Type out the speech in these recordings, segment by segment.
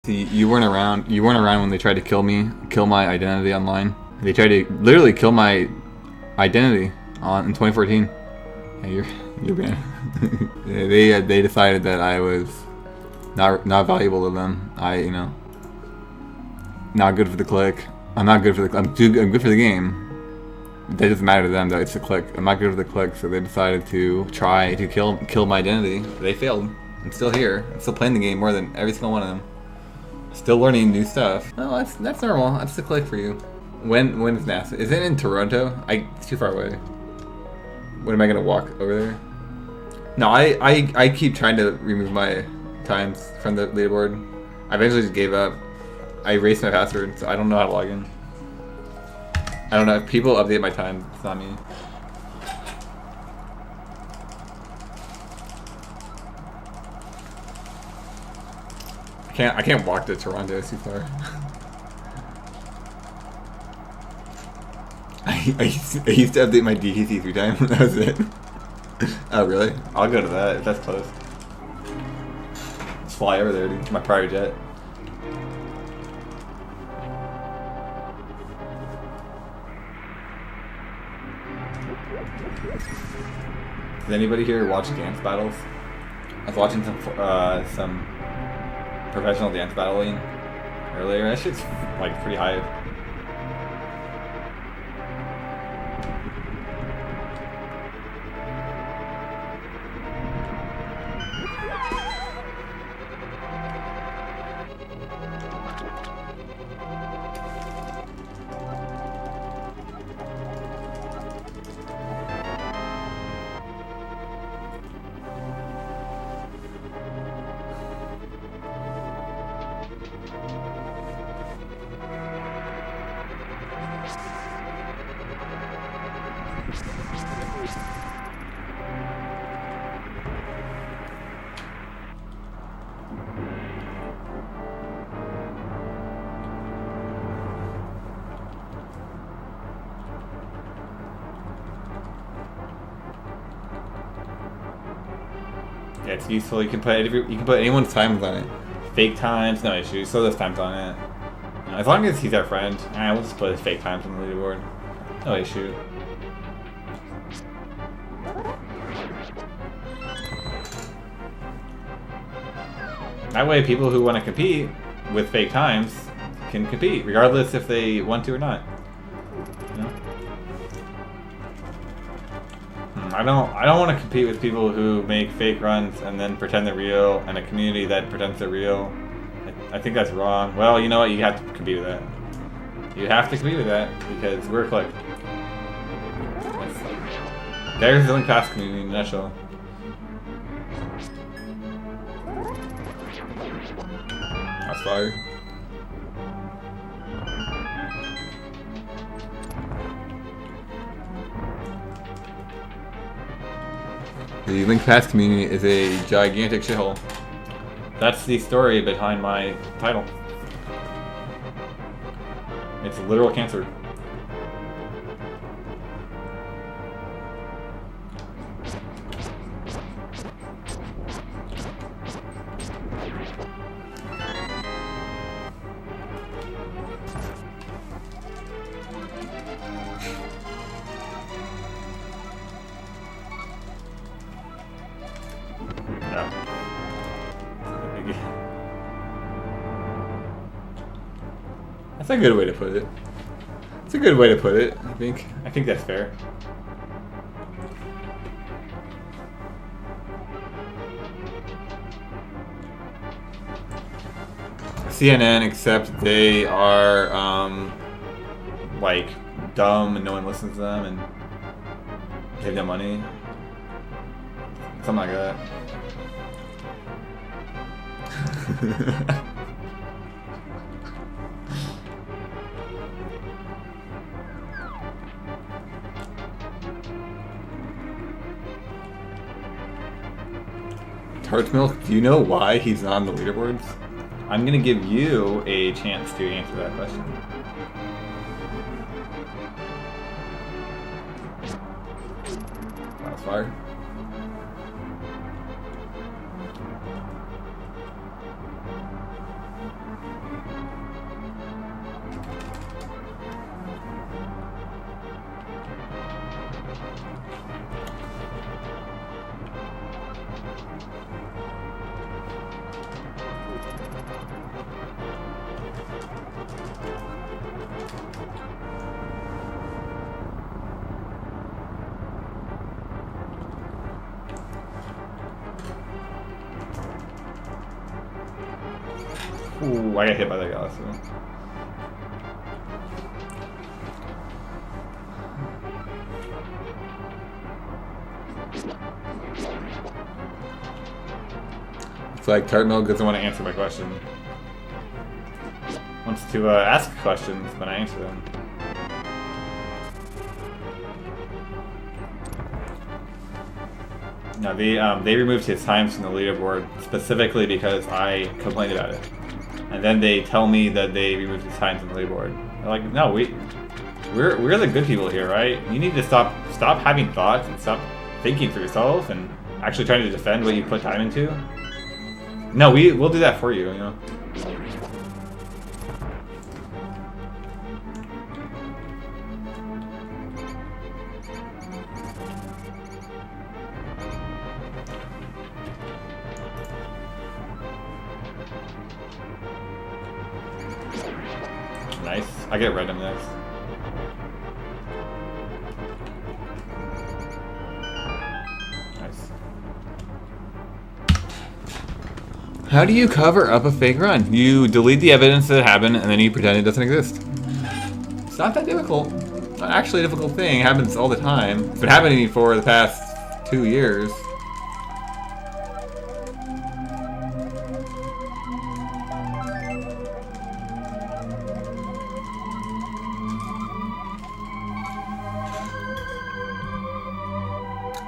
See, you weren't around. You weren't around when they tried to kill me, kill my identity online. They tried to literally kill my identity in 2014. Yeah, you're banned. They decided that I was not valuable to them. Not good for the click. I'm not good for the. I'm good for the game. That doesn't matter to them though. It's the click. I'm not good for the click, so they decided to try to kill my identity. They failed. I'm still here. I'm still playing the game more than every single one of them. Still learning new stuff. No, that's normal. That's the click for you. When is NASA? Is it in Toronto? It's too far away. When am I gonna walk over there? No, I keep trying to remove my times from the leaderboard. I eventually just gave up. I erased my password, so I don't know how to log in. I don't know if people update my time. It's not me. I can't walk to Toronto. It's too far. I used to update my DTC 3 times. That was it. Oh really? I'll go to that if that's close. Let's fly over there, dude. My private jet. Does anybody here watch dance battles? I was watching some professional dance battling earlier. That shit's like pretty high. Yeah, it's useful. You can put anyone's times on it. Fake times, no issue. So there's times on it. As long as he's our friend, we'll just put his fake times on the leaderboard. No issue. That way, people who want to compete with fake times can compete, regardless if they want to or not. You know? I don't want to compete with people who make fake runs and then pretend they're real, and a community that pretends they're real. I think that's wrong. Well, you know what? You have to compete with that. You have to compete with that because we're a clique. There's the Link Pass community in a nutshell. That's fire. The Link Pass community is a gigantic shithole. That's the story behind my title. It's literal cancer. That's a good way to put it. It's a good way to put it, I think. I think that's fair. CNN, except they are, like, dumb and no one listens to them and give them money. Something like that. Tarts Milk, do you know why he's not on the leaderboards? I'm gonna give you a chance to answer that question. That was fire. Ooh, I got hit by that guy, so. It's like Tart Milk doesn't want to answer my question. Wants to ask questions, but I answer them. No, they removed his times from the leaderboard specifically because I complained about it. And then they tell me that they removed his times from the leaderboard. They're like, no, we're the good people here, right? You need to stop having thoughts and stop thinking for yourself and actually trying to defend what you put time into. No, we'll do that for you, you know. Nice. I get random next. Nice. How do you cover up a fake run? You delete the evidence that it happened and then you pretend it doesn't exist. It's not that difficult. It's not actually a difficult thing. It happens all the time. It's been happening for the past 2 years.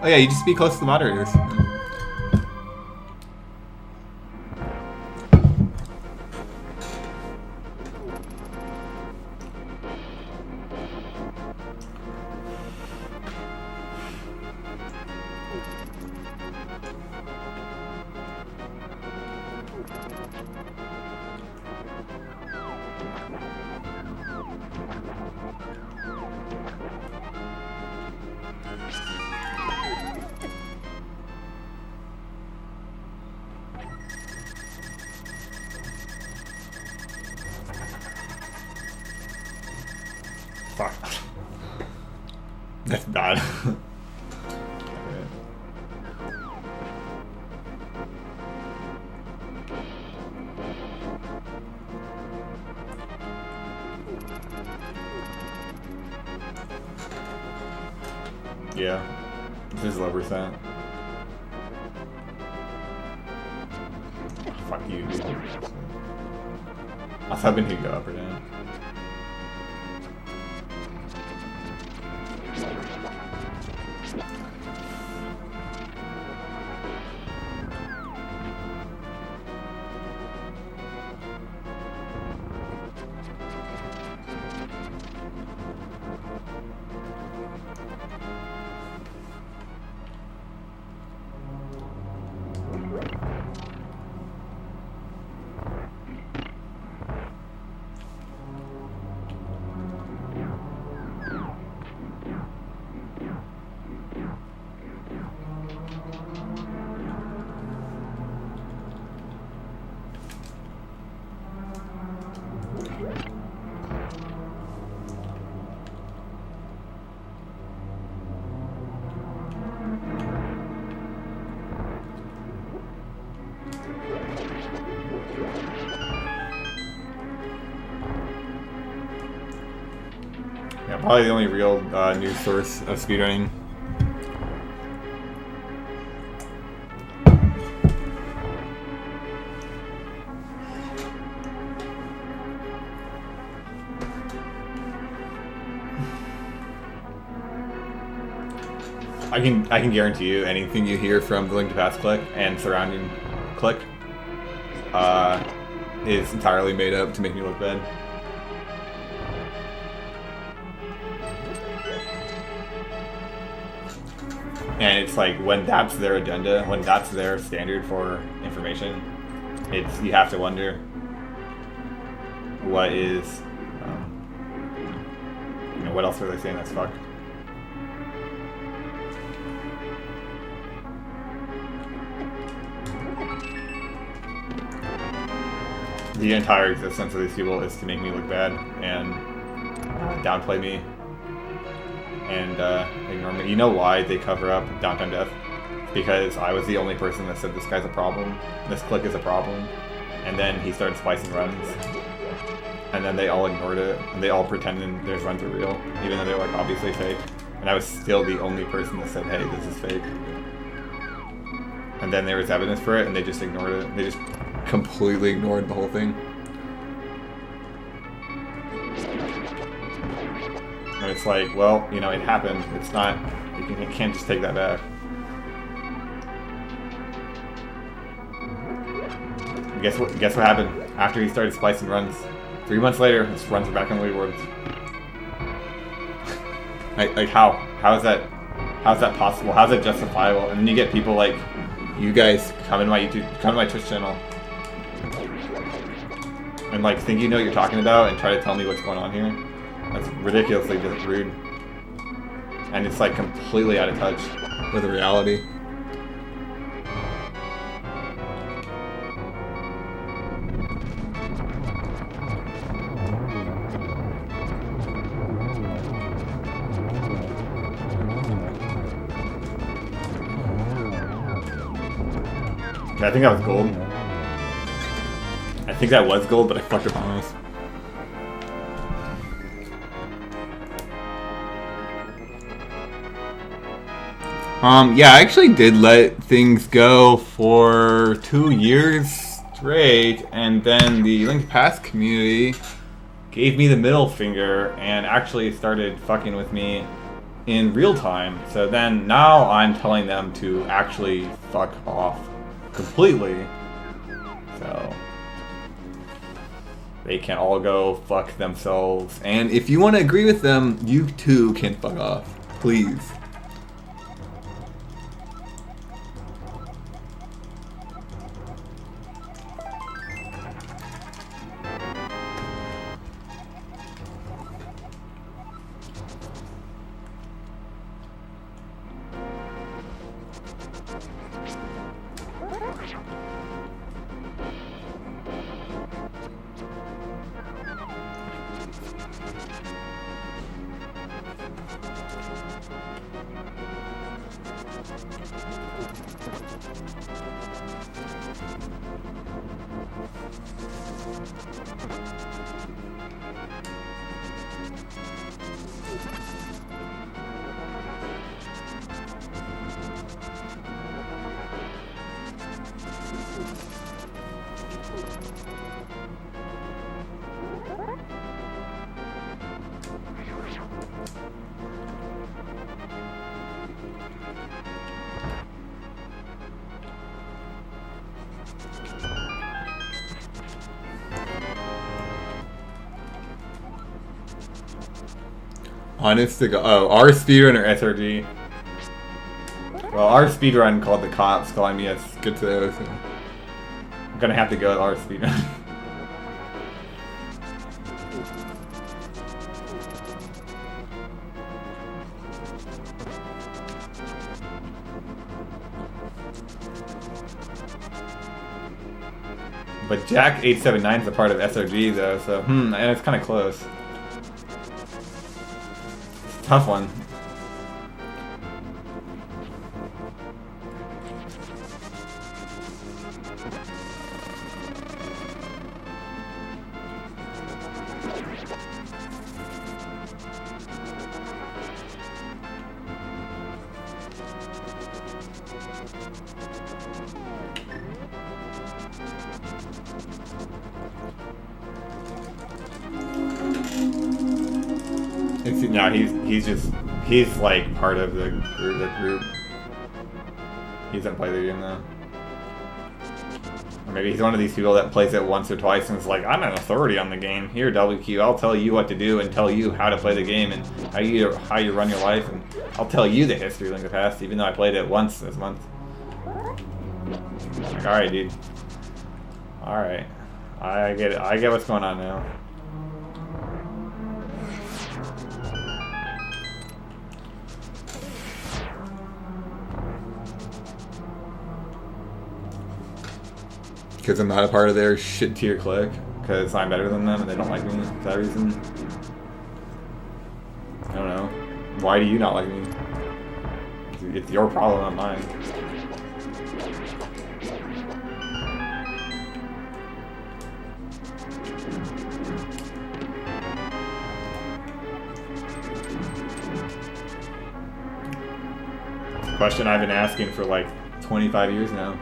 Oh yeah, you just be close to the moderators. Fuck. That's bad. Yeah. This is low percent. Fuck you, dude. I was hoping he'd go up or down. Yeah, probably the only real news source of speedrunning. I can guarantee you anything you hear from the link to pass click and surrounding click is entirely made up to make me look bad. And it's like when that's their agenda, when that's their standard for information, you have to wonder what is, you know, what else are they saying that's fucked? The entire existence of these people is to make me look bad and downplay me and ignore me. You know why they cover up Downtime Death? Because I was the only person that said this guy's a problem, this click is a problem, and then he started splicing runs, and then they all ignored it, and they all pretended their runs are real, even though they're like obviously fake. And I was still the only person that said, hey, this is fake. And then there was evidence for it, and they just ignored it. They just completely ignored the whole thing. And it's like, well, you know, it happened. It's not, you can't just take that back. Guess what happened after he started splicing runs? 3 months later, his runs are back on leaderboards. like how is that possible? How is that justifiable? And then you get people like you guys come to my Twitch channel and like think you know what you're talking about and try to tell me what's going on here. That's ridiculously just rude. And it's like completely out of touch with the reality. I think that was gold. I think that was gold, but I fucked up on this. Yeah, I actually did let things go for 2 years straight, and then the Link Pass community gave me the middle finger and actually started fucking with me in real time. So then now I'm telling them to actually fuck off completely. So they can all go fuck themselves. And if you want to agree with them, you too can fuck off. Please. Honest to God. Oh, our speedrun or SRG? Well, our speedrun called the cops calling me a schizo, so I'm gonna have to go with our speedrun. But Jack879 is a part of SRG though, so and it's kind of close. Tough one. No, he's like part of the group. He doesn't play the game though. Or maybe he's one of these people that plays it once or twice and is like, I'm an authority on the game. Here, WQ, I'll tell you what to do and tell you how to play the game and how you run your life, and I'll tell you the history of Link of the Past, even though I played it once this month. Like, alright, dude. Alright. I get it. I get what's going on now. Because I'm not a part of their shit tier clique. Because I'm better than them and they don't like me for that reason. I don't know. Why do you not like me? It's your problem, not mine. Question I've been asking for like 25 years now.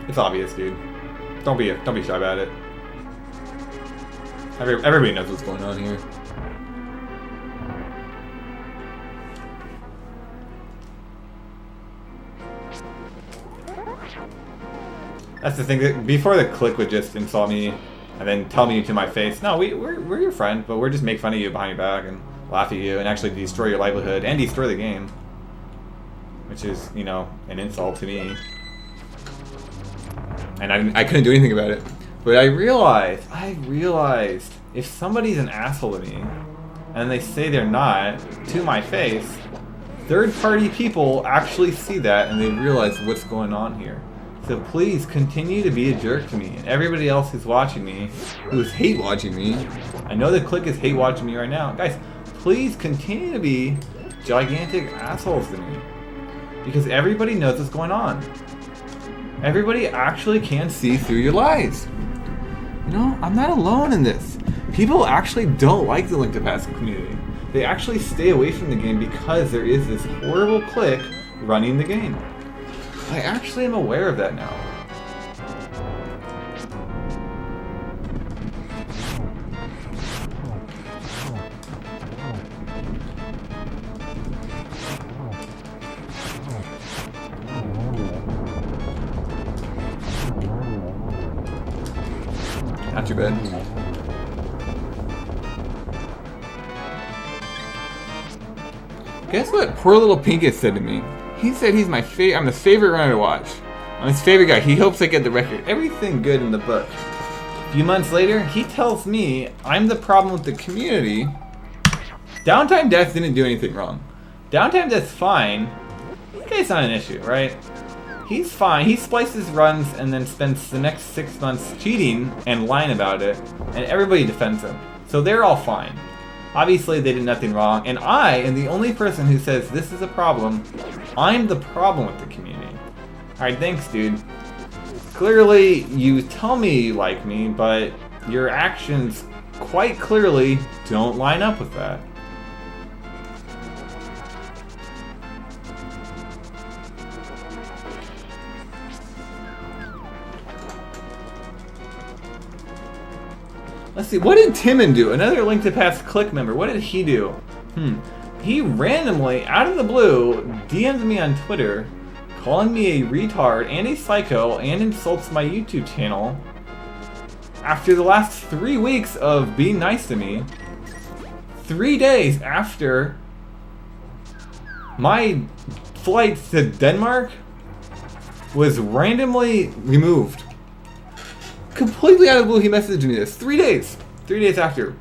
It's obvious, dude. Don't be shy about it. Everybody knows what's going on here. That's the thing. That before the clique would just insult me and then tell me to my face, "No, we're your friend, but we're just make fun of you behind your back and laugh at you and actually destroy your livelihood and destroy the game," which is, you know, an insult to me. And I couldn't do anything about it. But I realized, if somebody's an asshole to me, and they say they're not, to my face, third-party people actually see that and they realize what's going on here. So please continue to be a jerk to me. And everybody else who's watching me, who's hate-watching me, I know the clique is hate-watching me right now. Guys, please continue to be gigantic assholes to me. Because everybody knows what's going on. Everybody actually can see through your lies. You know, I'm not alone in this. People actually don't like the Link to Past community. They actually stay away from the game because there is this horrible clique running the game. I actually am aware of that now. Not too bad. Guess what poor little Pincus said to me? He said he's my I'm his favorite runner to watch. I'm his favorite guy. He hopes I get the record. Everything good in the book. A few months later, he tells me I'm the problem with the community. Downtime Death didn't do anything wrong. Downtime Death's fine. This guy's not an issue, right? He's fine. He splices runs and then spends the next 6 months cheating and lying about it, and everybody defends him. So they're all fine. Obviously, they did nothing wrong, and I am the only person who says this is a problem. I'm the problem with the community. Alright, thanks, dude. Clearly, you tell me you like me, but your actions quite clearly don't line up with that. Let's see, what did Timon do? Another Link to Past clique member. What did he do? He randomly, out of the blue, DM'd me on Twitter, calling me a retard and a psycho, and insults my YouTube channel. After the last 3 weeks of being nice to me, 3 days after my flight to Denmark was randomly removed. Completely out of the blue, he messaged me this. 3 days. 3 days after.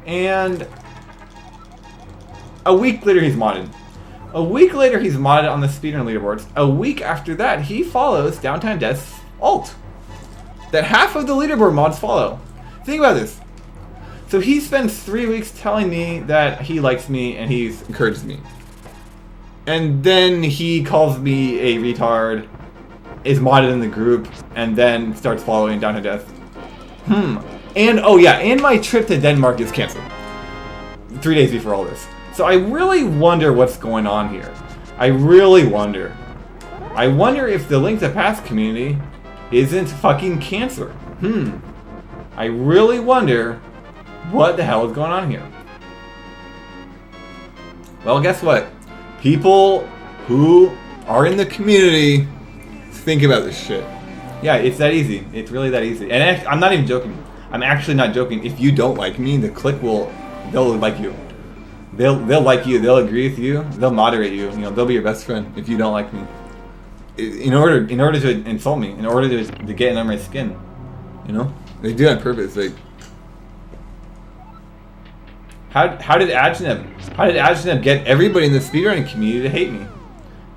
And a week later, he's modded. A week later, he's modded on the speedrun leaderboards. A week after that, he follows Downtime Death's ult. That half of the leaderboard mods follow. Think about this. So he spends 3 weeks telling me that he likes me and he's encourages me. And then he calls me a retard, is modded in the group, and then starts following Down to Death. And, oh yeah, and my trip to Denmark is canceled. 3 days before all this. So I really wonder what's going on here. I really wonder. I wonder if the Link to Past community isn't fucking cancer. I really wonder what the hell is going on here. Well, guess what? People who are in the community think about this shit. Yeah, it's that easy. It's really that easy. And I'm not even joking. I'm actually not joking. If you don't like me, the clique they'll like you. They'll like you. They'll agree with you. They'll moderate you. You know, they'll be your best friend if you don't like me. In order to insult me, in order to get under my skin, you know, they do it on purpose. Like, how did Alttp get everybody in the speedrunning community to hate me?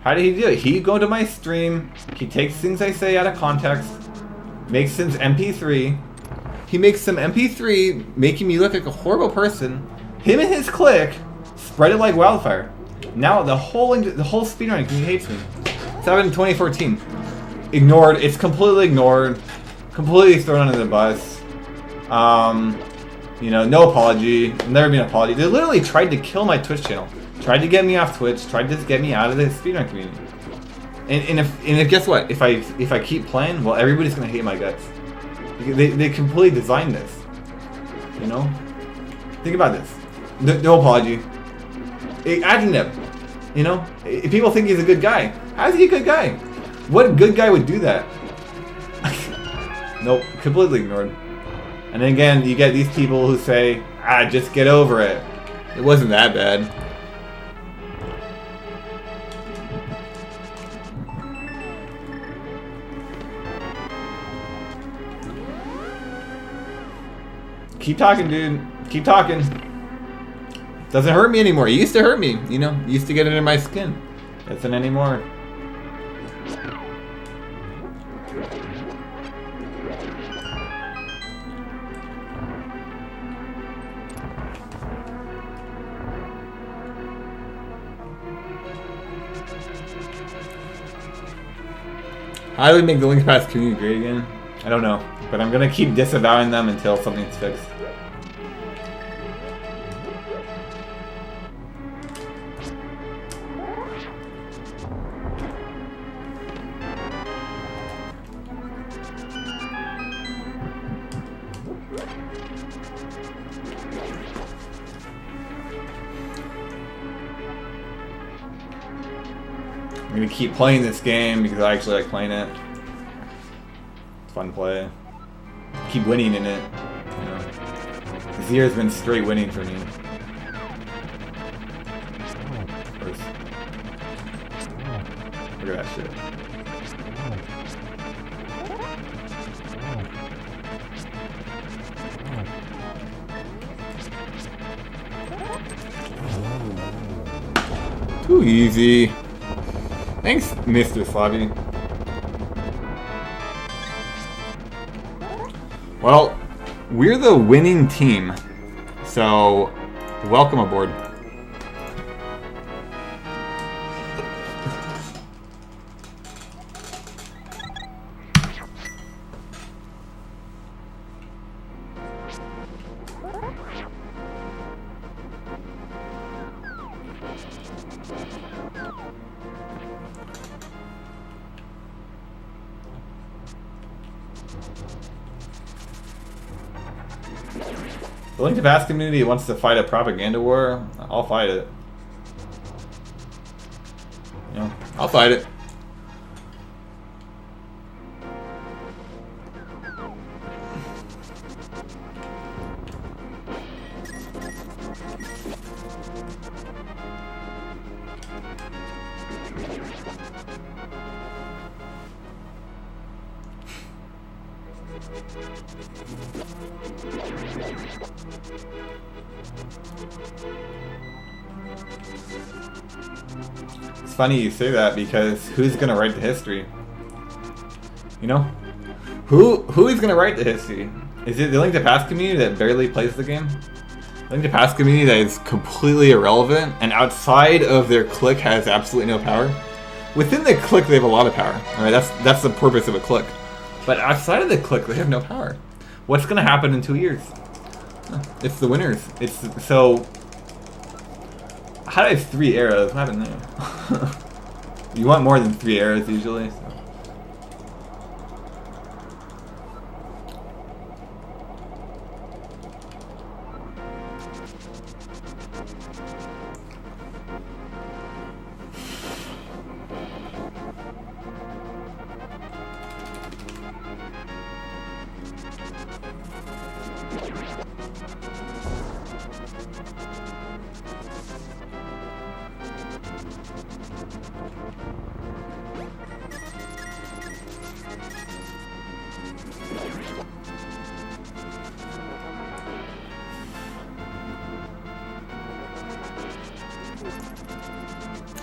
How did he do it? He go to my stream. He takes things I say out of context, makes some MP3. He makes some MP3, making me look like a horrible person. Him and his clique spread it like wildfire. Now the whole speedrunning community hates me. It's happened in 2014. Ignored. It's completely ignored. Completely thrown under the bus. You know, no apology. Never been an apology. They literally tried to kill my Twitch channel. Tried to get me off Twitch. Tried to get me out of the speedrun community. And if guess what? If I keep playing, well, everybody's gonna hate my guts. They completely designed this. You know. Think about this. No apology. Alttp. You know, if people think he's a good guy, how is he a good guy? What good guy would do that? Nope, completely ignored. And then again, you get these people who say, just get over it. It wasn't that bad. Keep talking, dude. Keep talking. Doesn't hurt me anymore. It used to hurt me, you know. It used to get under my skin. Doesn't anymore. How do we make the link past community great again? I don't know, but I'm gonna keep disavowing them until something's fixed. I'm gonna keep playing this game because I actually like playing it. It's fun to play. Keep winning in it. You know. This year has been straight winning for me. Look at that shit. Too easy. Thanks, Mr. Slavi. Well, we're the winning team, so welcome aboard. The Link to Past community wants to fight a propaganda war. I'll fight it. You know, I'll fight it. It's funny you say that because who's gonna write the history? You know? Who is gonna write the history? Is it the Link to Past community that barely plays the game? The Link to Past community that is completely irrelevant and outside of their clique has absolutely no power? Within the clique they have a lot of power. Alright, that's the purpose of a clique. But outside of the clique they have no power. What's gonna happen in 2 years? It's the winners. It's so. How do I have 3 arrows? What happened there? You want more than 3 arrows usually. So.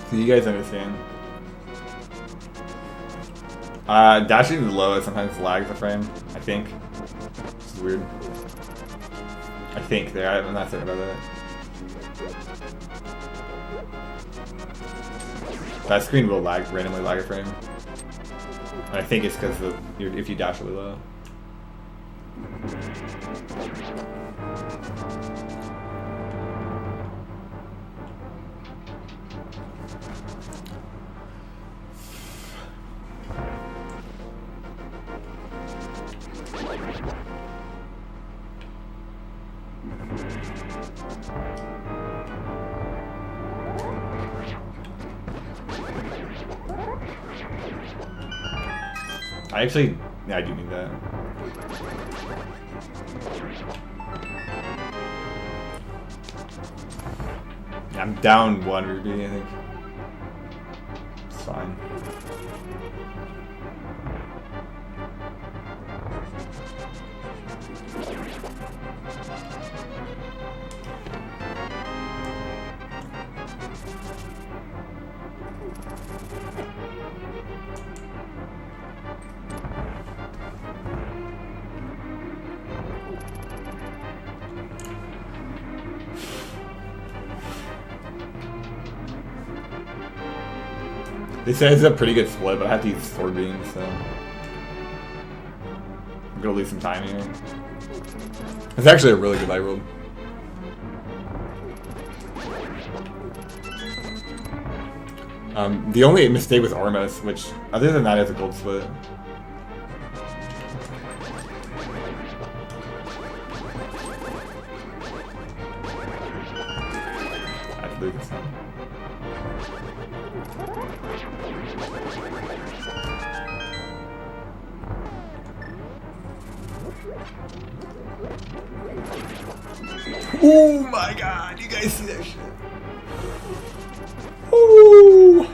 So you guys understand. Dashing is low, it sometimes lags the frame, I think. This is weird. I think there, I'm not certain about that. That screen will randomly lag a frame. And I think it's because if you dash really low. Yeah, I do need that. Yeah, I'm down 1 ruby, I think. It's fine. They say it's a pretty good split, but I have to use sword beams, so I'm gonna lose some time here. It's actually a really good light roll. The only mistake was Armos, which other than that, it's a gold split. I have to lose this time. Oh my god, you guys see that shit? Ooh.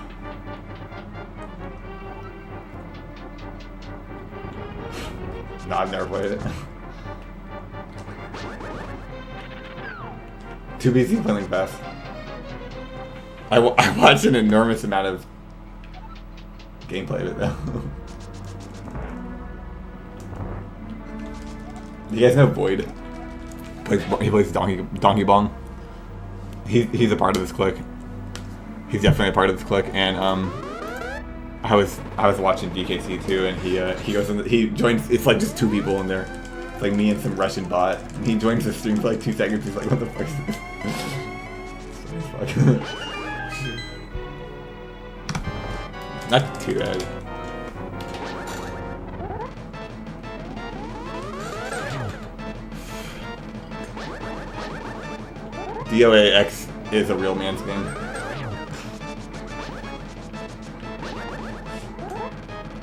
No, I've never played it. Too busy playing fast. I watched an enormous amount of gameplay of it though. You guys know Void? He plays Donkey Bong. He's a part of this clique. He's definitely a part of this clique, and I was watching DKC too, and he goes in. He joins. It's like just 2 people in there. It's like me and some Russian bot. And he joins the stream for like 2 seconds. He's like, "What the fuck is this?" Not too bad. DOAX is a real man's game.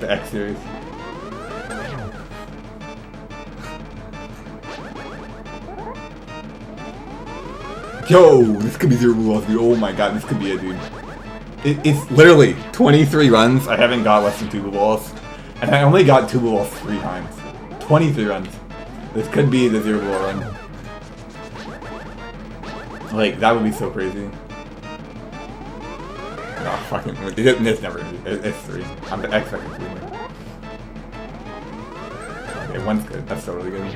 The X series. Yo, this could be 0 blue balls, dude. Oh my god, this could be it, dude. It's literally 23 runs. I haven't got less than 2 blue balls. And I only got 2 blue balls 3 times. 23 runs. This could be the 0 blue ball run. Like, that would be so crazy. Oh, fucking. It's never. It's 3. I'm expecting 3. Okay, 1's good. That's so really good.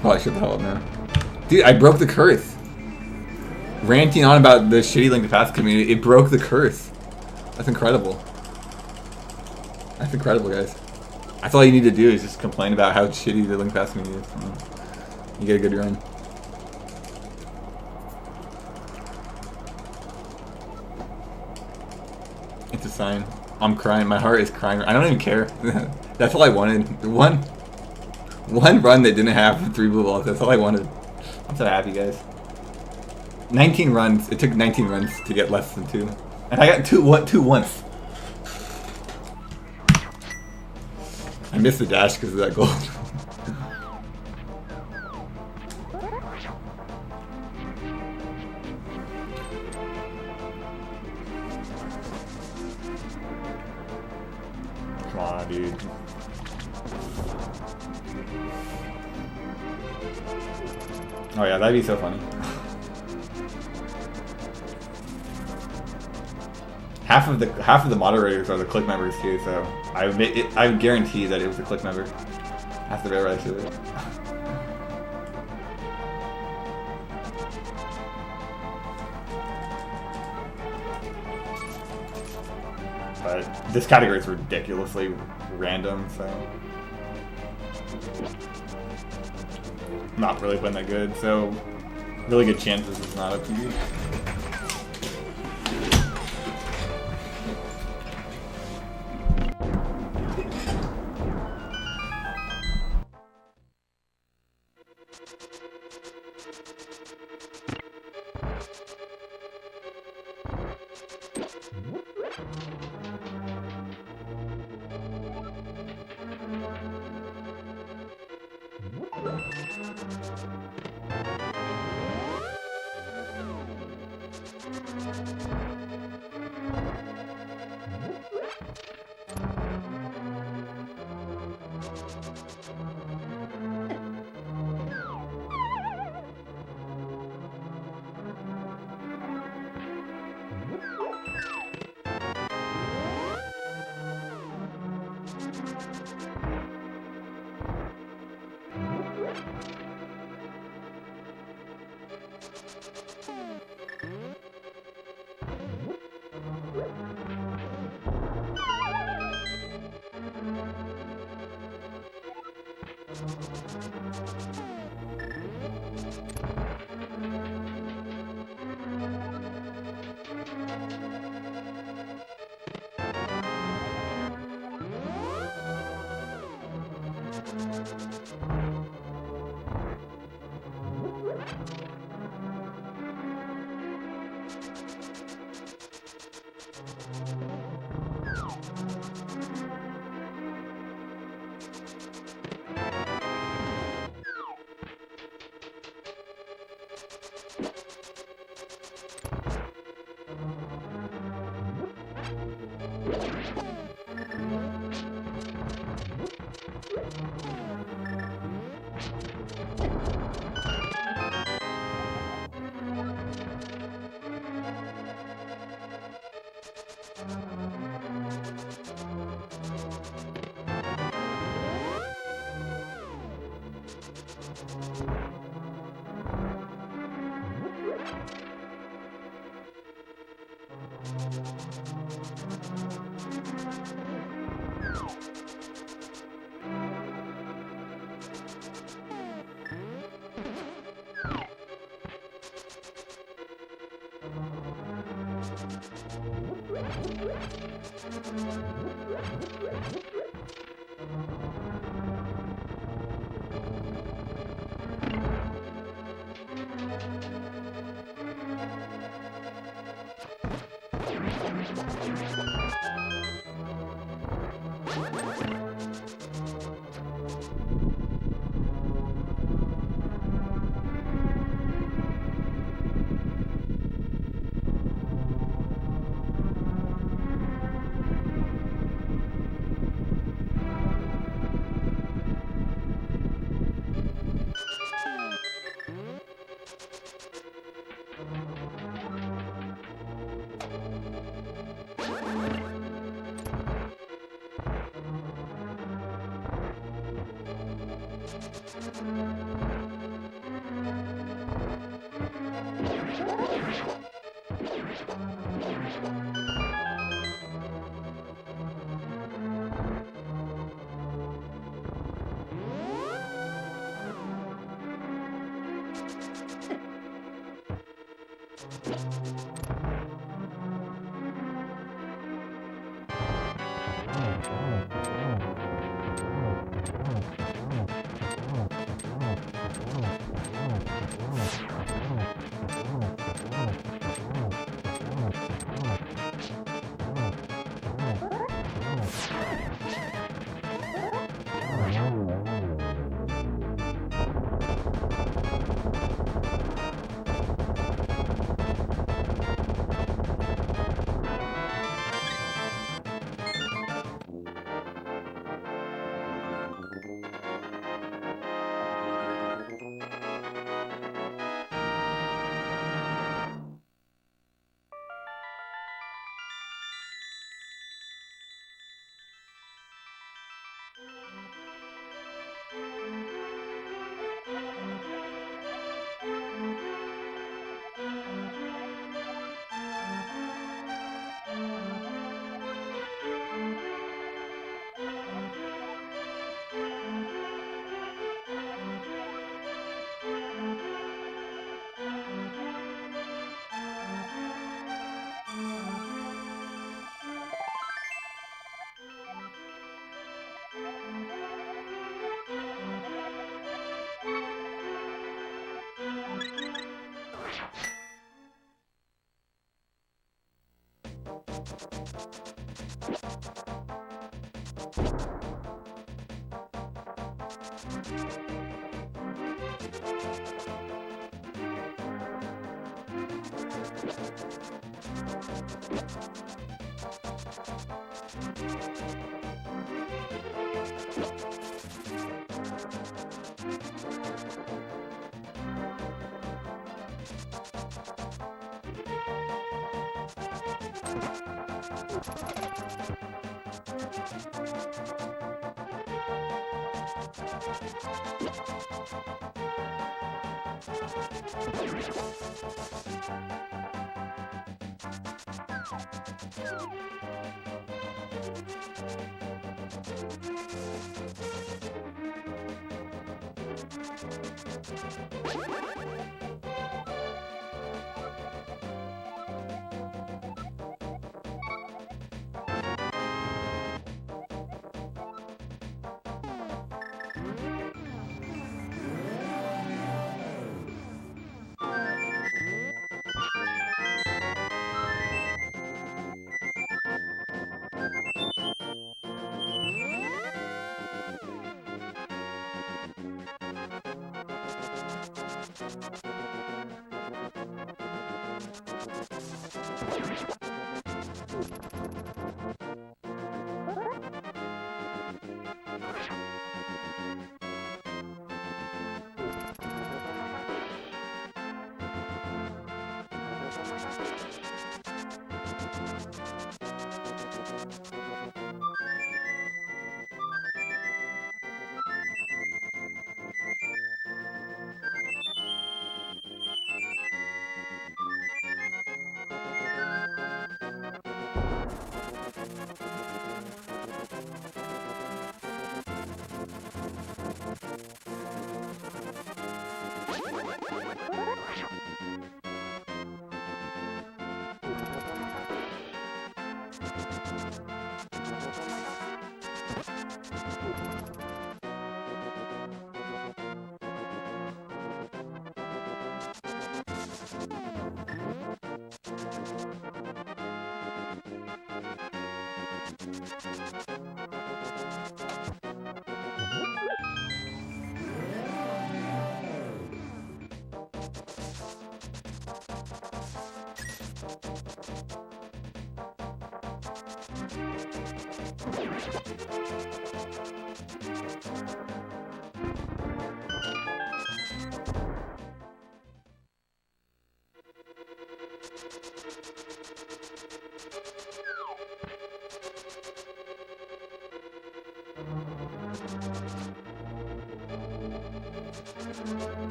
Probably should help now. Dude, I broke the curse. Ranting on about the shitty Link to Past community, it broke the curse. That's incredible. That's incredible, guys. That's all you need to do is just complain about how shitty the Link to Past community is. You get a good run. It's a sign. I'm crying. My heart is crying. I don't even care. That's all I wanted. One run that didn't have 3 blue balls. That's all I wanted. I'm so happy, guys. 19 runs. It took 19 runs to get less than 2. And I got 2 once. missed the dash because of that gold. Come on, dude. Oh yeah, that'd be so funny. Half of the moderators are the click members too, so I would guarantee that it was a click member. That's the right to it. But this category is ridiculously random, so not really playing that good. So really good chances it's not a PB.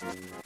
you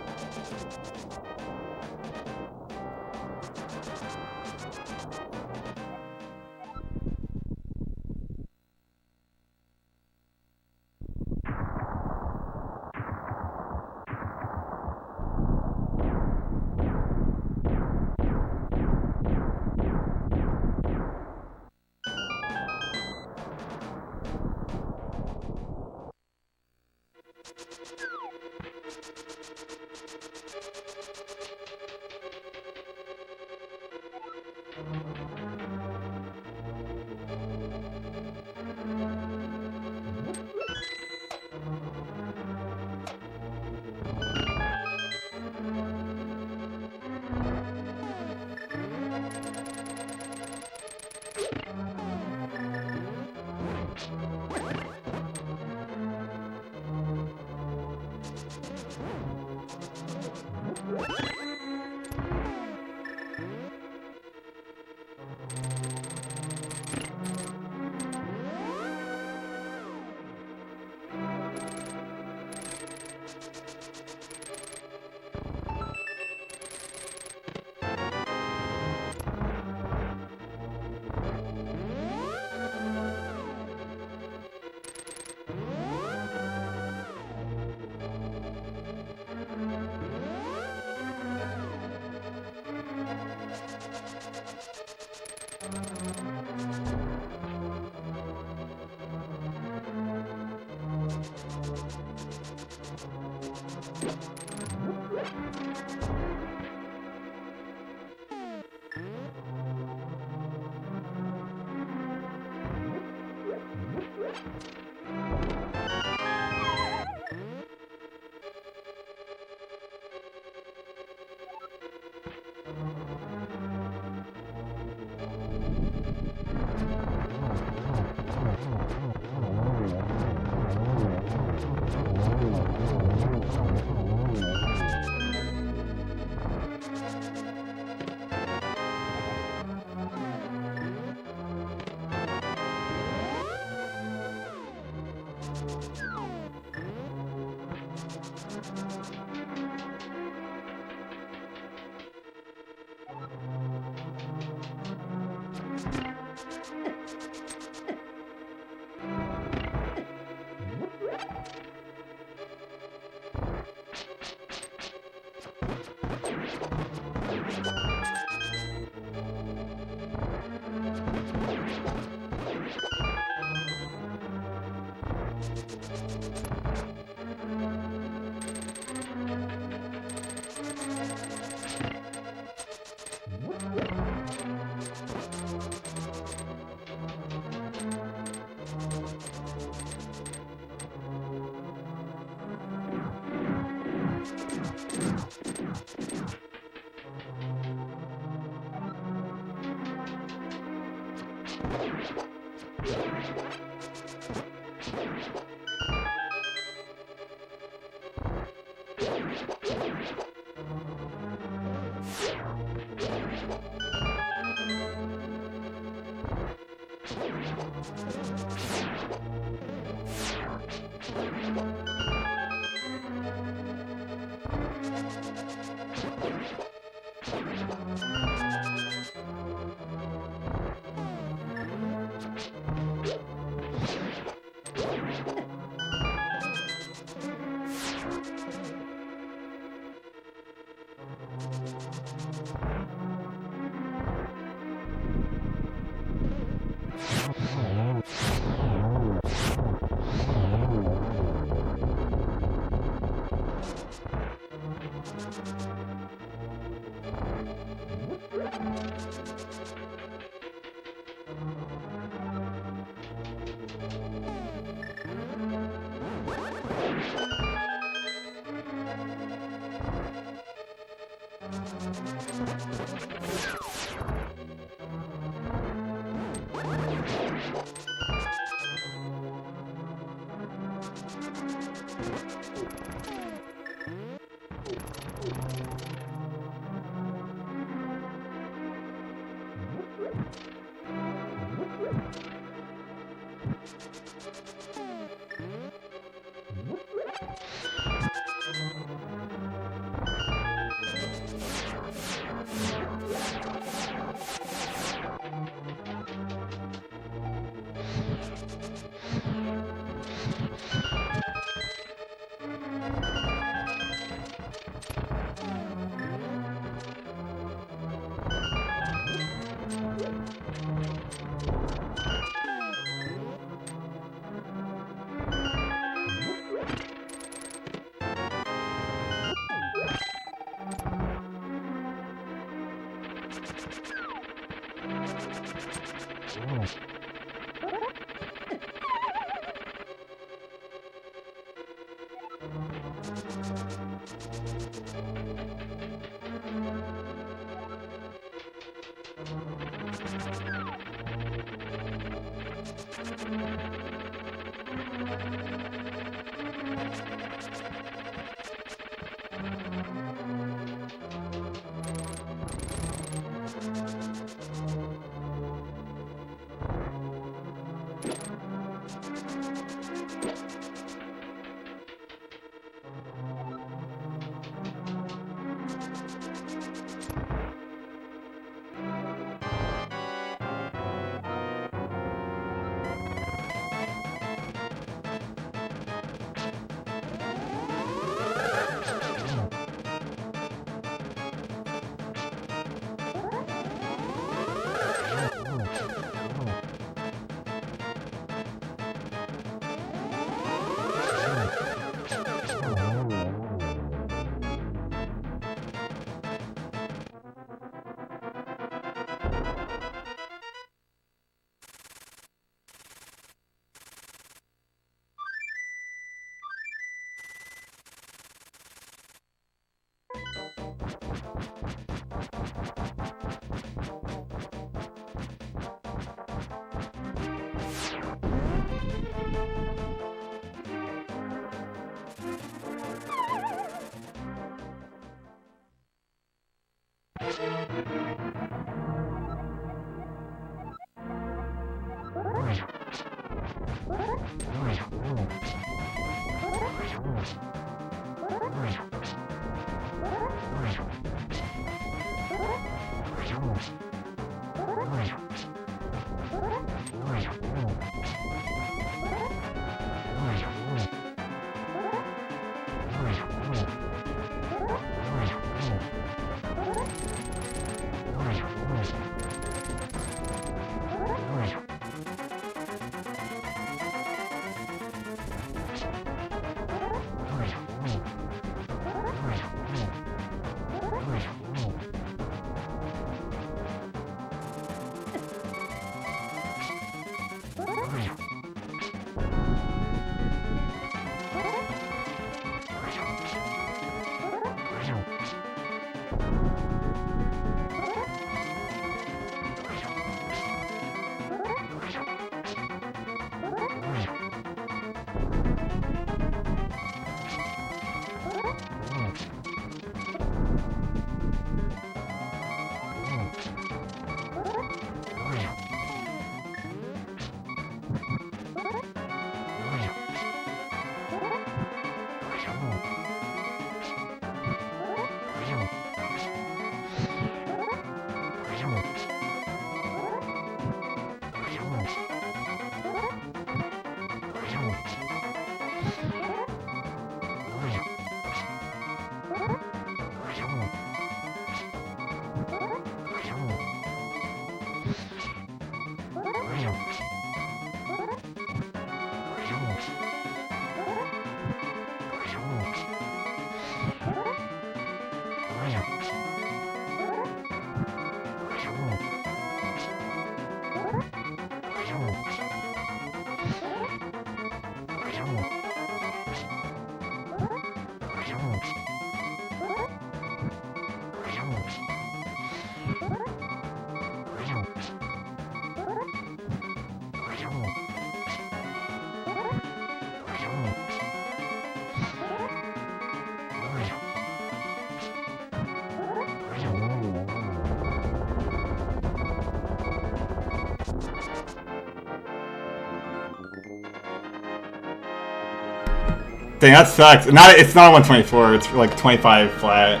Dang, that sucks. It's not 124. It's like 25 flat.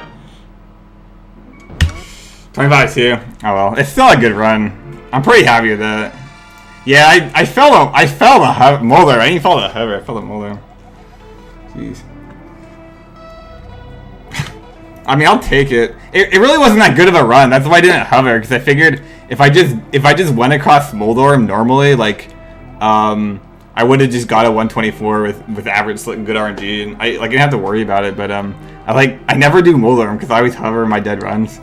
25 too. Oh well, it's still a good run. I'm pretty happy with that. Yeah, I fell the Molder. I didn't fall the hover. I fell the Molder. Jeez. I mean, I'll take it. It really wasn't that good of a run. That's why I didn't hover, because I figured if I just went across Moldorm normally, like, I would have just got a 124 with average good RNG, and I didn't have to worry about it. But I never do Moldorm because I always hover my dead runs,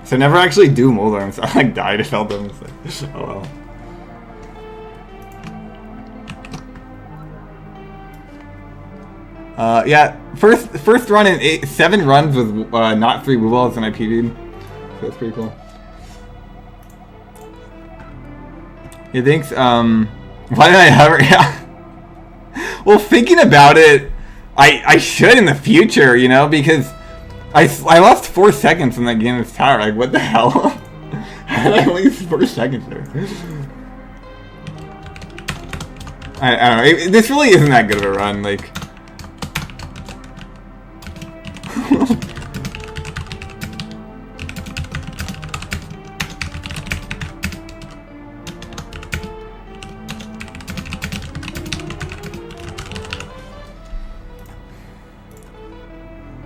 so I never actually do Moldorm. So I died. I felt them. Like, oh well. Yeah, first run in 7 runs with not 3 blue balls, and I PB'd. So that's pretty cool. Yeah, thanks. Why did I hover? Yeah. Well, thinking about it, I should in the future, you know, because I lost 4 seconds in that game of tower. Like, what the hell? How did I lose 4 seconds there? I don't know. This really isn't that good of a run. Like.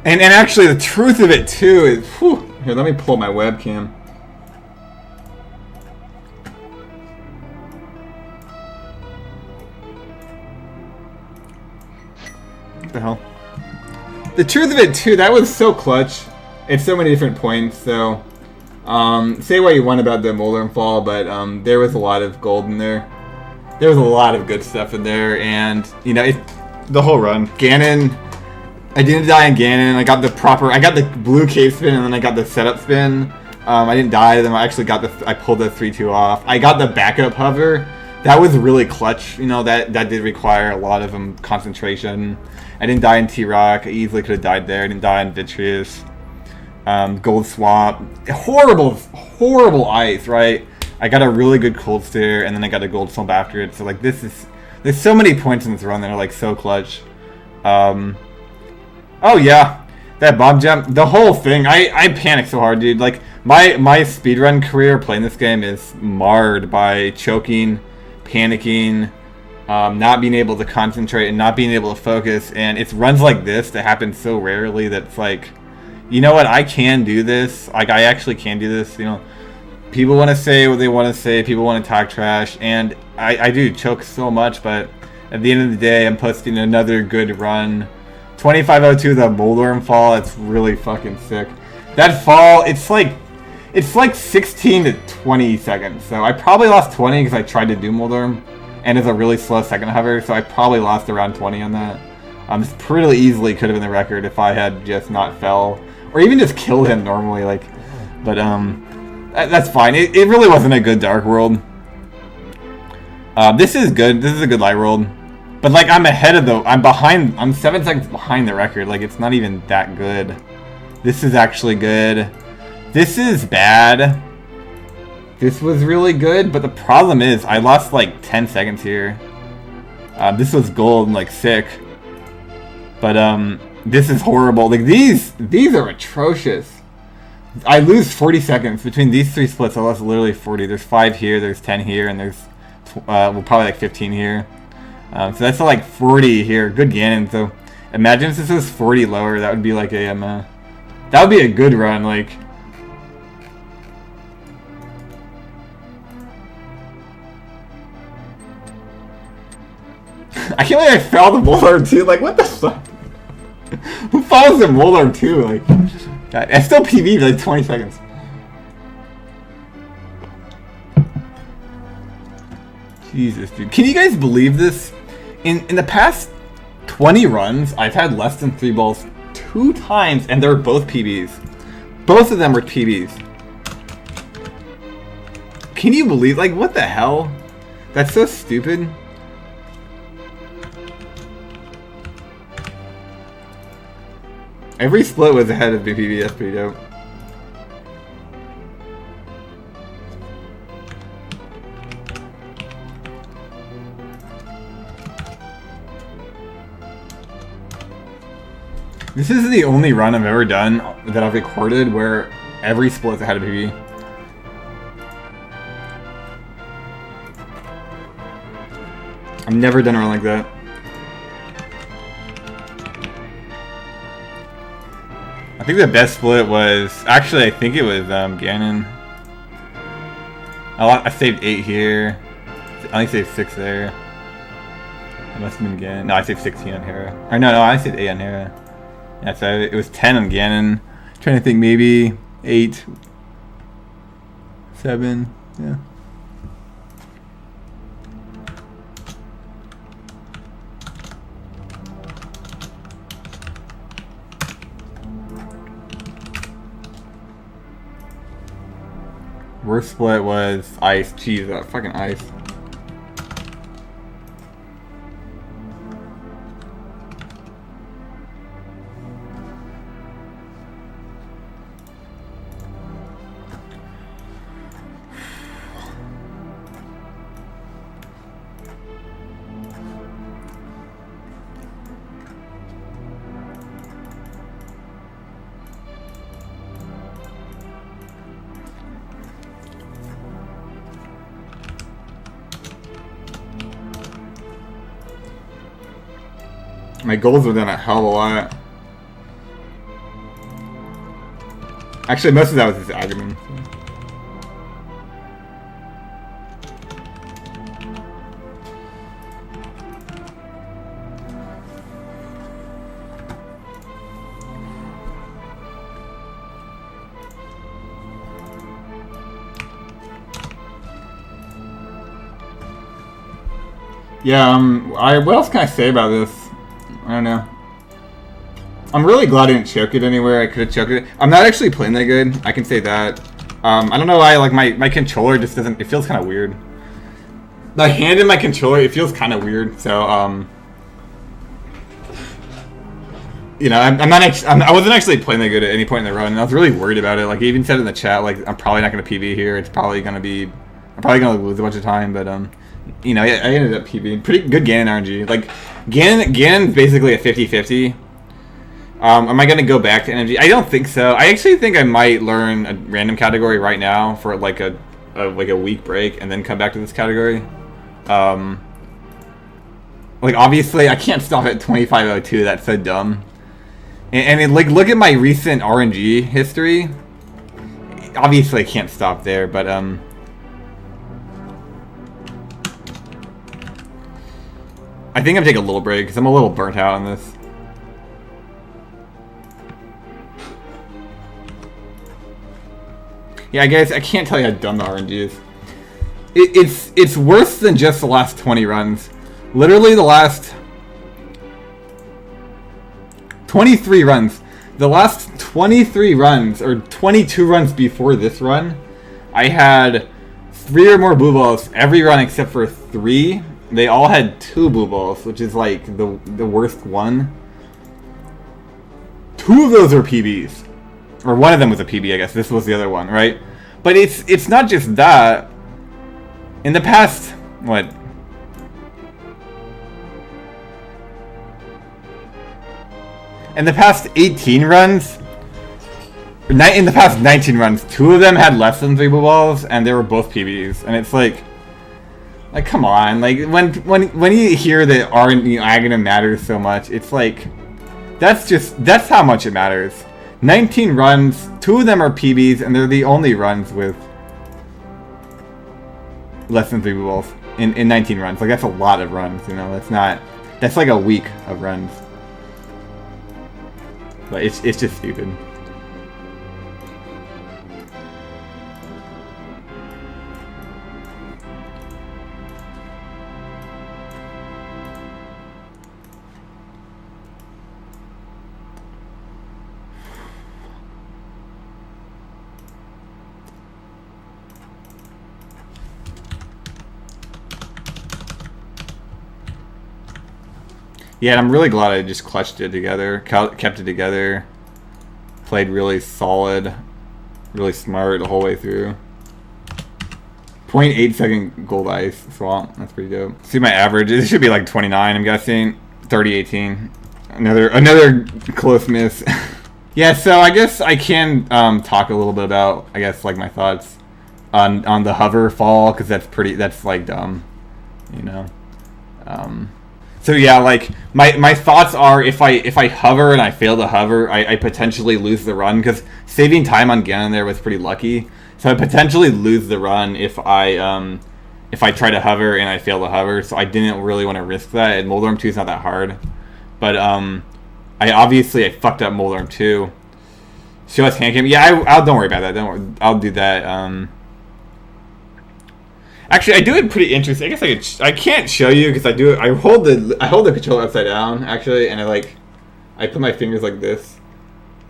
And actually, the truth of it too is, whew, here, let me pull my webcam. What the hell? The truth of it too, that was so clutch at so many different points. So, say what you want about the Molder and Fall, but there was a lot of gold in there. There was a lot of good stuff in there, and you know, the whole run, Ganon. I didn't die in Ganon. I got the blue cave spin, and then I got the setup spin. I didn't die. Then I actually I pulled the 3-2 off. I got the backup hover. That was really clutch. You know, that did require a lot of concentration. I didn't die in T-Rock. I easily could have died there. I didn't die in Vitreous. Gold Swamp. Horrible ice, right? I got a really good cold stare, and then I got a gold swamp after it. So like there's so many points in this run that are like so clutch. Oh yeah, that bomb jump, the whole thing. I panicked so hard, dude. Like my speedrun career playing this game is marred by choking, panicking, not being able to concentrate, and not being able to focus. And it's runs like this that happen so rarely that it's like, you know what? I can do this. Like I actually can do this. You know, people want to say what they want to say. People want to talk trash, and I do choke so much. But at the end of the day, I'm posting another good run. 2502, the Moldorm fall, that's really fucking sick. That fall, it's like 16 to 20 seconds. So I probably lost 20 because I tried to do Moldorm, and it's a really slow second hover, so I probably lost around 20 on that. This pretty easily could have been the record if I had just not fell, or even just killed him normally, like, but that's fine. It really wasn't a good Dark World. This is good. This is a good Light World. But like I'm 7 seconds behind the record. Like it's not even that good. This is actually good. This is bad. This was really good, but the problem is I lost like 10 seconds here. This was gold and like sick. But this is horrible. Like these are atrocious. I lose 40 seconds between these 3 splits. I lost literally 40. There's 5 here, there's 10 here, and there's well probably like 15 here. So that's like 40 here. Good Ganon. So imagine if this was 40 lower. That would be like a that would be a good run. Like I can't believe I fell to Moldarm 2. Like what the fuck? Who follows the Moldarm 2? Like God, I still PV'd like 20 seconds. Jesus, dude. Can you guys believe this? In the past 20 runs, I've had less than 3 balls 2 times, and they're both PBs. Both of them were PBs. Can you believe? Like, what the hell? That's so stupid. Every split was ahead of BPB. That's pretty dope. This is the only run I've ever done that I've recorded where every split had a PB. I've never done a run like that. I think the best split was... Actually, I think it was Ganon. I saved 8 here. I only saved 6 there. It must have been Ganon. No, I saved 16 on Hera. Or no, I saved 8 on Hera. Yeah, so it was 10 on Ganon. I'm trying to think, maybe 8, 7, yeah. Worst split was ice. Jeez, that fucking ice. My goals were done a hell of a lot. Actually, most of that was just admin. Yeah, what else can I say about this? I don't know. I'm really glad I didn't choke it anywhere. I could have choked it. I'm not actually playing that good. I can say that. I don't know why, like, my controller just doesn't... It feels kind of weird. The hand in my controller, it feels kind of weird. So, you know, I wasn't actually playing that good at any point in the run. And I was really worried about it. Like, I even said in the chat, like, I'm probably not going to PB here. It's probably going to be... I'm probably going to lose a bunch of time, but, you know, I ended up PBing. Pretty good Ganon RNG. Like, Ganon's basically a 50-50. Am I going to go back to energy? I don't think so. I actually think I might learn a random category right now for like a week break and then come back to this category. Like, obviously, I can't stop at 2502. That's so dumb. And like, look at my recent RNG history. Obviously, I can't stop there, but I think I'm taking a little break because I'm a little burnt out on this. Yeah, guys, I can't tell you how dumb the RNG is. It's worse than just the last 20 runs. Literally the last 23 runs. The last 23 runs, or 22 runs before this run, I had 3 or more blue balls every run except for 3. They all had 2 blue balls, which is like the worst one. 2 of those are PBs. Or one of them was a PB, I guess. This was the other one, right? But it's not just that. In the past, what? In the past 18 runs, in the past 19 runs, 2 of them had less than 3 blue balls, and they were both PBs. And it's like come on, like when you hear that Aghanim matters so much, it's like that's how much it matters. 19 runs, 2 of them are PBs, and they're the only runs with less than 3 blue balls in 19 runs. Like, that's a lot of runs, you know. That's like a week of runs. But it's just stupid. Yeah, and I'm really glad I just clutched it together, kept it together, played really solid, really smart the whole way through. 0.8 second gold ice swamp, that's pretty dope. See my average, it should be like 29, I'm guessing. 30-18, another close miss. Yeah, so I guess I can talk a little bit about, I guess, like my thoughts on the hover fall, because that's like dumb, you know. So yeah, like my thoughts are if I hover and I fail to hover, I potentially lose the run, because saving time on Ganon there was pretty lucky. So I potentially lose the run if I try to hover and I fail to hover. So I didn't really want to risk that. And Moldarm 2 is not that hard, but I fucked up Moldarm 2. Show us hand cam. Yeah, I'll don't worry about that. Don't worry. I'll do that. Actually, I do it pretty interesting. I guess I can't show you because I do it. I hold the controller upside down actually, and I put my fingers like this.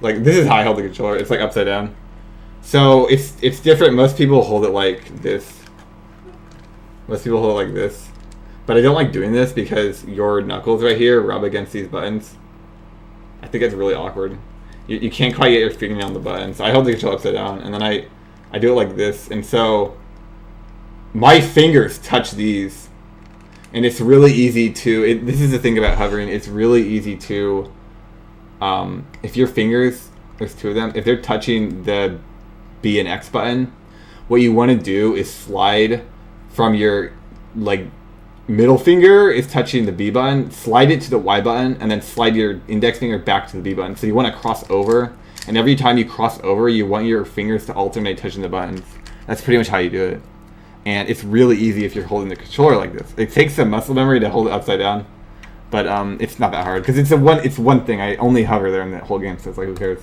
Like, this is how I hold the controller. It's like upside down. So it's different. Most people hold it like this. Most people hold it like this. But I don't like doing this because your knuckles right here rub against these buttons. I think it's really awkward. You can't quite get your fingernail on the button. So I hold the controller upside down, and then I do it like this. And so my fingers touch these. And it's really easy to... this is the thing about hovering. It's really easy to... if your fingers, there's two of them, if they're touching the B and X button, what you want to do is slide from your, like, middle finger is touching the B button, slide it to the Y button, and then slide your index finger back to the B button. So you want to cross over, and every time you cross over, you want your fingers to alternate touching the buttons. That's pretty much how you do it. And it's really easy if you're holding the controller like this. It takes some muscle memory to hold it upside down, but it's not that hard, because it's one thing. I only hover there in that whole game, so it's like, who cares?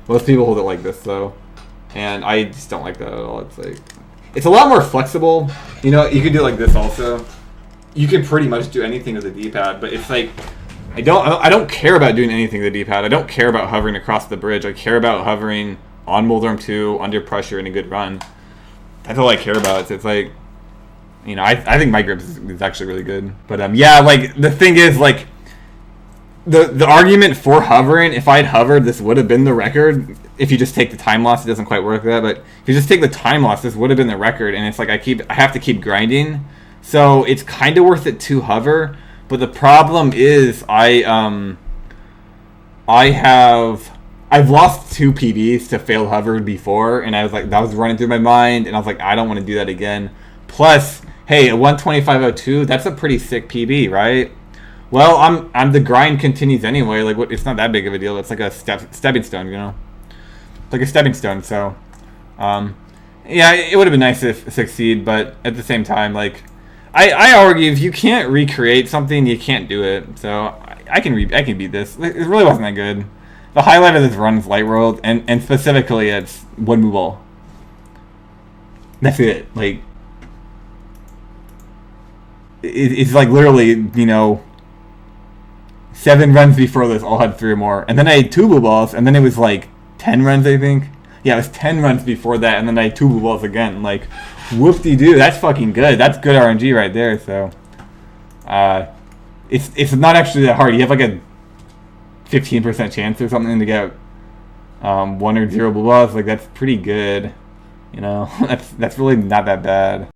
Most people hold it like this, though. And I just don't like that at all. It's like, it's a lot more flexible. You know, you can do it like this also. You can pretty much do anything with the D-pad, but it's like, I don't care about doing anything with the D-pad. I don't care about hovering across the bridge. I care about hovering on Moldorm 2 under pressure in a good run. That's all I care about. So it's like, you know, I think my grip is actually really good. But yeah, like the thing is, like, the argument for hovering, if I'd hovered, this would have been the record. If you just take the time loss, it doesn't quite work like that. But if you just take the time loss, this would have been the record. And it's like I have to keep grinding. So it's kind of worth it to hover. But the problem is I've lost 2 PBs to failed hover before, and I was like, that was running through my mind, and I was like, I don't want to do that again. Plus, hey, a 125.02, that's a pretty sick PB, right? Well, I'm the grind continues anyway. Like, what? It's not that big of a deal. It's like a stepping stone, you know, like a stepping stone. So, yeah, it would have been nice to succeed, but at the same time, like, I argue if you can't recreate something, you can't do it. So I can beat this. It really wasn't that good. The highlight of this run is Light World, and specifically it's one move all. That's it. Like, it's like literally, you know, 7 runs before this all had 3 or more. And then I had 2 blue balls, and then it was like 10 runs, I think. Yeah, it was 10 runs before that, and then I had 2 blue balls again. Like, whoop-de-doo, that's fucking good. That's good RNG right there, so. It's not actually that hard. You have like a 15% chance or something to get 1 or 0 blue balls. Like, that's pretty good. You know, that's really not that bad.